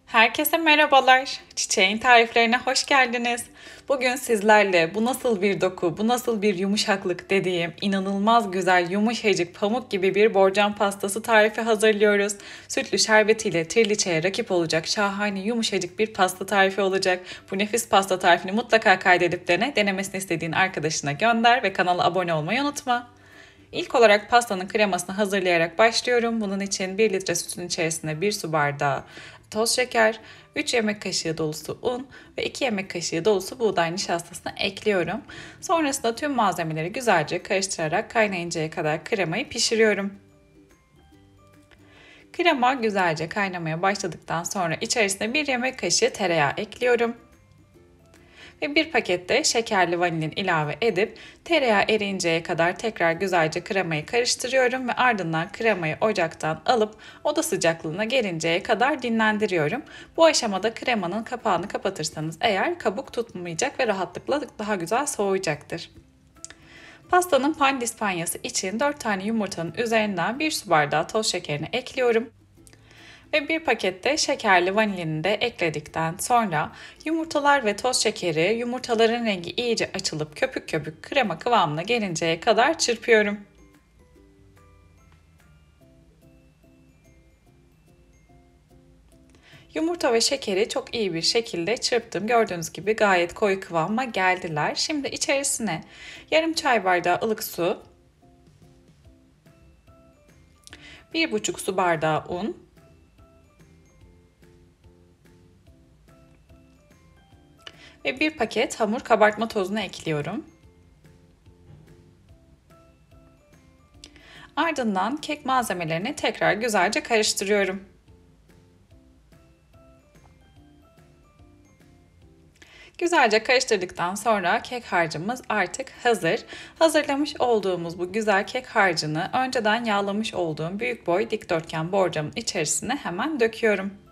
Herkese merhabalar. Çiçeğin tariflerine hoş geldiniz. Bugün sizlerle bu nasıl bir doku, bu nasıl bir yumuşaklık dediğim inanılmaz güzel yumuşacık pamuk gibi bir borcam pastası tarifi hazırlıyoruz. Sütlü şerbetiyle triliçeye rakip olacak şahane yumuşacık bir pasta tarifi olacak. Bu nefis pasta tarifini mutlaka kaydedip dene, denemesini istediğin arkadaşına gönder ve kanala abone olmayı unutma. İlk olarak pastanın kremasını hazırlayarak başlıyorum. Bunun için 1 litre sütün içerisine 1 su bardağı toz şeker, 3 yemek kaşığı dolusu un ve 2 yemek kaşığı dolusu buğday nişastasını ekliyorum. Sonrasında tüm malzemeleri güzelce karıştırarak kaynayıncaya kadar kremayı pişiriyorum. Krema güzelce kaynamaya başladıktan sonra içerisine 1 yemek kaşığı tereyağı ekliyorum. Ve bir pakette şekerli vanilin ilave edip tereyağı eriyinceye kadar tekrar güzelce kremayı karıştırıyorum ve ardından kremayı ocaktan alıp oda sıcaklığına gelinceye kadar dinlendiriyorum. Bu aşamada kremanın kapağını kapatırsanız eğer kabuk tutmayacak ve rahatlıkla daha güzel soğuyacaktır. Pastanın pandispanyası için 4 tane yumurtanın üzerinden 1 su bardağı toz şekerini ekliyorum. Ve bir pakette şekerli vanilini de ekledikten sonra yumurtalar ve toz şekeri yumurtaların rengi iyice açılıp köpük köpük krema kıvamına gelinceye kadar çırpıyorum. Yumurta ve şekeri çok iyi bir şekilde çırptım. Gördüğünüz gibi gayet koyu kıvama geldiler. Şimdi içerisine yarım çay bardağı ılık su, 1,5 su bardağı un, ve bir paket hamur kabartma tozunu ekliyorum. Ardından kek malzemelerini tekrar güzelce karıştırıyorum. Güzelce karıştırdıktan sonra kek harcımız artık hazır. Hazırlamış olduğumuz bu güzel kek harcını önceden yağlamış olduğum büyük boy dikdörtgen borcamın içerisine hemen döküyorum.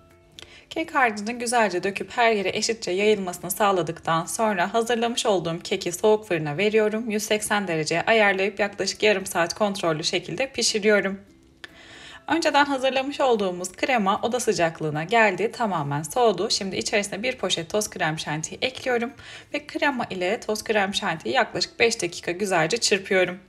Kek harcını güzelce döküp her yere eşitçe yayılmasını sağladıktan sonra hazırlamış olduğum keki soğuk fırına veriyorum. 180 dereceye ayarlayıp yaklaşık yarım saat kontrollü şekilde pişiriyorum. Önceden hazırlamış olduğumuz krema oda sıcaklığına geldi, tamamen soğudu. Şimdi içerisine bir poşet toz krem şantiyi ekliyorum ve krema ile toz krem şantiyi yaklaşık 5 dakika güzelce çırpıyorum.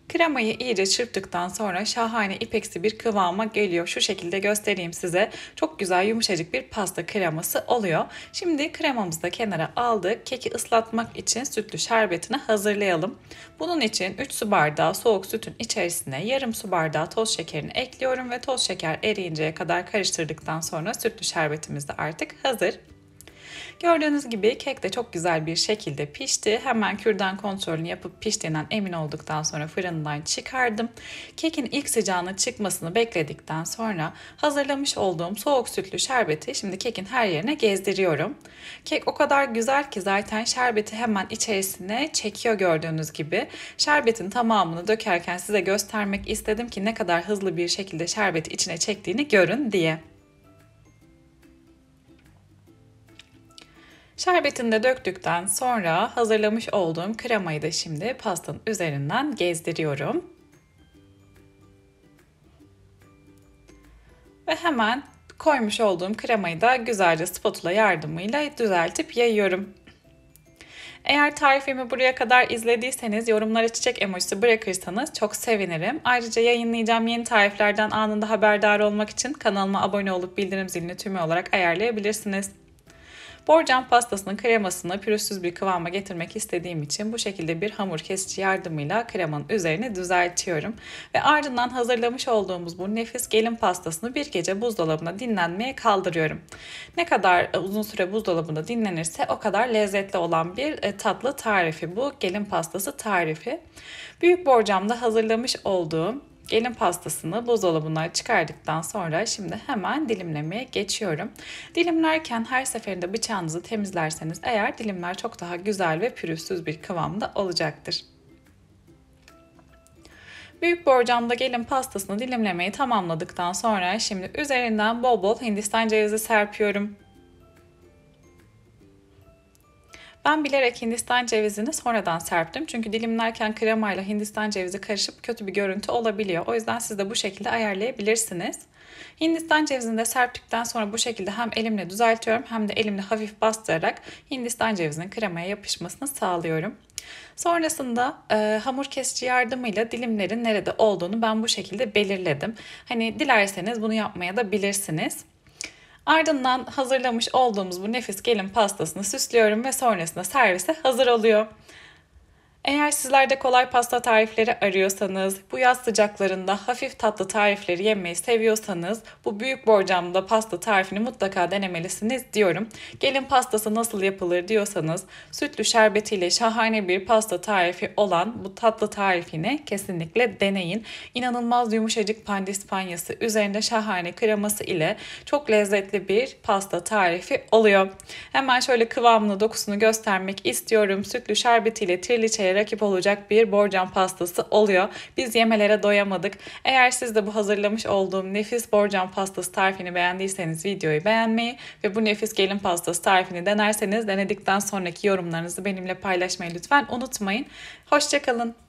Kremayı iyice çırptıktan sonra şahane ipeksi bir kıvama geliyor. Şu şekilde göstereyim size. Çok güzel yumuşacık bir pasta kreması oluyor. Şimdi kremamızı da kenara aldık. Keki ıslatmak için sütlü şerbetini hazırlayalım. Bunun için 3 su bardağı soğuk sütün içerisine yarım su bardağı toz şekerini ekliyorum ve toz şeker eriyinceye kadar karıştırdıktan sonra sütlü şerbetimiz de artık hazır. Gördüğünüz gibi kek de çok güzel bir şekilde pişti. Hemen kürdan kontrolünü yapıp piştiğinden emin olduktan sonra fırından çıkardım. Kekin ilk sıcağının çıkmasını bekledikten sonra hazırlamış olduğum soğuk sütlü şerbeti şimdi kekin her yerine gezdiriyorum. Kek o kadar güzel ki zaten şerbeti hemen içerisine çekiyor gördüğünüz gibi. Şerbetin tamamını dökerken size göstermek istedim ki ne kadar hızlı bir şekilde şerbeti içine çektiğini görün diye. Şerbetini de döktükten sonra hazırlamış olduğum kremayı da şimdi pastanın üzerinden gezdiriyorum. Ve hemen koymuş olduğum kremayı da güzelce spatula yardımıyla düzeltip yayıyorum. Eğer tarifimi buraya kadar izlediyseniz yorumlara çiçek emojisi bırakırsanız çok sevinirim. Ayrıca yayınlayacağım yeni tariflerden anında haberdar olmak için kanalıma abone olup bildirim zilini tümü olarak ayarlayabilirsiniz. Borcam pastasının kremasını pürüzsüz bir kıvama getirmek istediğim için bu şekilde bir hamur kesici yardımıyla kremanın üzerini düzeltiyorum. Ve ardından hazırlamış olduğumuz bu nefis gelin pastasını bir gece buzdolabına dinlenmeye kaldırıyorum. Ne kadar uzun süre buzdolabında dinlenirse o kadar lezzetli olan bir tatlı tarifi bu gelin pastası tarifi. Büyük borcamda hazırlamış olduğum gelin pastasını buzdolabından çıkardıktan sonra şimdi hemen dilimlemeye geçiyorum. Dilimlerken her seferinde bıçağınızı temizlerseniz eğer dilimler çok daha güzel ve pürüzsüz bir kıvamda olacaktır. Büyük borcamda gelin pastasını dilimlemeyi tamamladıktan sonra şimdi üzerinden bol bol hindistan cevizi serpiyorum. Ben bilerek Hindistan cevizini sonradan serptim. Çünkü dilimlerken kremayla Hindistan cevizi karışıp kötü bir görüntü olabiliyor. O yüzden siz de bu şekilde ayarlayabilirsiniz. Hindistan cevizini de serptikten sonra bu şekilde hem elimle düzeltiyorum hem de elimle hafif bastırarak Hindistan cevizinin kremaya yapışmasını sağlıyorum. Sonrasında hamur kesici yardımıyla dilimlerin nerede olduğunu ben bu şekilde belirledim. Hani dilerseniz bunu yapmaya da bilirsiniz. Ardından hazırlamış olduğumuz bu nefis gelin pastasını süslüyorum ve sonrasında servise hazır oluyor. Eğer sizler de kolay pasta tarifleri arıyorsanız, bu yaz sıcaklarında hafif tatlı tarifleri yemeyi seviyorsanız bu büyük borcamda pasta tarifini mutlaka denemelisiniz diyorum. Gelin pastası nasıl yapılır diyorsanız sütlü şerbetiyle şahane bir pasta tarifi olan bu tatlı tarifini kesinlikle deneyin. İnanılmaz yumuşacık pandispanyası, üzerinde şahane kreması ile çok lezzetli bir pasta tarifi oluyor. Hemen şöyle kıvamını, dokusunu göstermek istiyorum. Sütlü şerbetiyle triliçeye rakip olacak bir borcam pastası oluyor. Biz yemelere doyamadık. Eğer siz de bu hazırlamış olduğum nefis borcam pastası tarifini beğendiyseniz videoyu beğenmeyi ve bu nefis gelin pastası tarifini denerseniz denedikten sonraki yorumlarınızı benimle paylaşmayı lütfen unutmayın. Hoşça kalın.